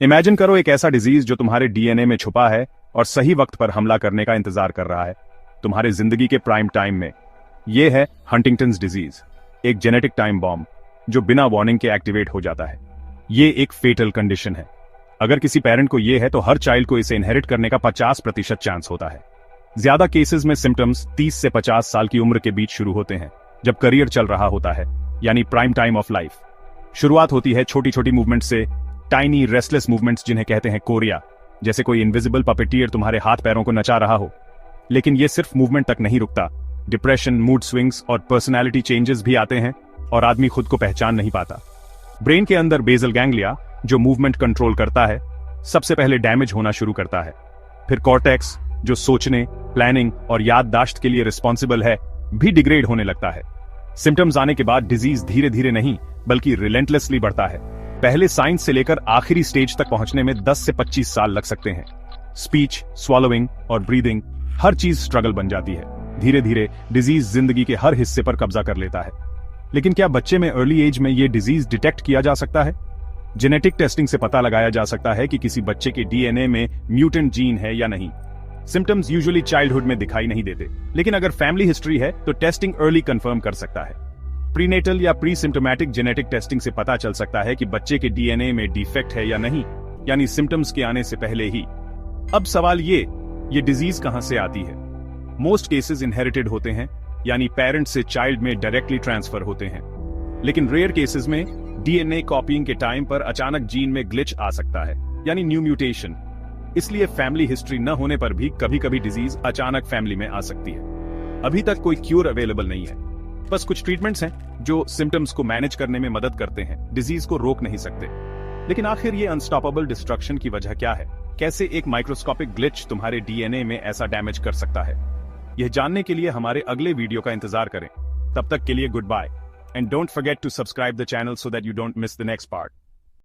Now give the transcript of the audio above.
Imagine करो एक ऐसा डिजीज जो तुम्हारे डीएनए में छुपा है और सही वक्त पर हमला करने का इंतजार कर रहा है तुम्हारे जिंदगी के प्राइम टाइम में। यह है हंटिंगटन्स डिजीज, एक जेनेटिक टाइम बॉम्ब जो बिना वार्निंग के एक्टिवेट हो जाता है। ये एक फेटल कंडीशन है। अगर किसी पेरेंट को यह है तो हर चाइल्ड को इसे इनहेरिट करने का 50% चांस होता है। ज्यादा केसेस में सिम्टम्स 30 से 50 साल की उम्र के बीच शुरू होते हैं, जब करियर चल रहा होता है, यानी प्राइम टाइम ऑफ लाइफ। शुरुआत होती है छोटी छोटी मूवमेंट से, टाइनी रेस्टलेस मूवमेंट्स जिन्हें कहते हैं कोरिया, जैसे कोई इनविजिबल पपेटियर तुम्हारे हाथ पैरों को नचा रहा हो। लेकिन ये सिर्फ मूवमेंट तक नहीं रुकता। डिप्रेशन, मूड स्विंग्स और पर्सनालिटी चेंजेस भी आते हैं और आदमी खुद को पहचान नहीं पाता। ब्रेन के अंदर बेसल गैंग्लिया, जो मूवमेंट कंट्रोल करता है, सबसे पहले डैमेज होना शुरू करता है। फिर कॉर्टेक्स, जो सोचने, प्लानिंग और याददाश्त के लिए रिस्पॉन्सिबल है, भी डिग्रेड होने लगता है। सिम्टम्स आने के बाद डिजीज धीरे धीरे नहीं बल्कि रिलेंटलेसली बढ़ता है। पहले साइंस से लेकर आखिरी स्टेज तक पहुंचने में 10 से 25 साल लग सकते हैं। स्पीच, स्वॉलोइंग और ब्रीदिंग, हर चीज स्ट्रगल बन जाती है। धीरे धीरे डिजीज जिंदगी के हर हिस्से पर कब्जा कर लेता है। लेकिन क्या बच्चे में अर्ली एज में ये डिजीज डिटेक्ट किया जा सकता है? जेनेटिक टेस्टिंग से पता लगाया जा सकता है कि किसी बच्चे के डीएनए में म्यूटेंट जीन है या नहीं। सिम्टम्स यूजुअली चाइल्डहुड में दिखाई नहीं देते, लेकिन अगर फैमिली हिस्ट्री है तो टेस्टिंग अर्ली कंफर्म कर सकता है। प्रीनेटल या प्री सिम्टोमैटिक जेनेटिक टेस्टिंग से पता चल सकता है कि बच्चे के डीएनए में डिफेक्ट है या नहीं, यानी सिम्टम्स के आने से पहले ही। अब सवाल ये डिजीज कहां से आती है? मोस्ट केसेस इनहेरिटेड होते हैं, यानी पेरेंट से चाइल्ड में डायरेक्टली ट्रांसफर होते हैं। लेकिन रेयर केसेस में डीएनए कॉपिंग के टाइम पर अचानक जीन में ग्लिच आ सकता है, यानी न्यू म्यूटेशन। इसलिए फैमिली हिस्ट्री न होने पर भी कभी कभी डिजीज अचानक फैमिली में आ सकती है। अभी तक कोई क्यूर अवेलेबल नहीं है, बस कुछ ट्रीटमेंट्स हैं जो सिम्टम्स को मैनेज करने में मदद करते हैं, डिजीज को रोक नहीं सकते। लेकिन आखिर ये अनस्टॉपेबल डिस्ट्रक्शन की वजह क्या है? कैसे एक माइक्रोस्कोपिक ग्लिच तुम्हारे डीएनए में ऐसा डैमेज कर सकता है? यह जानने के लिए हमारे अगले वीडियो का इंतजार करें। तब तक के लिए goodbye, and don't forget to subscribe the channel so that you don't miss the next part.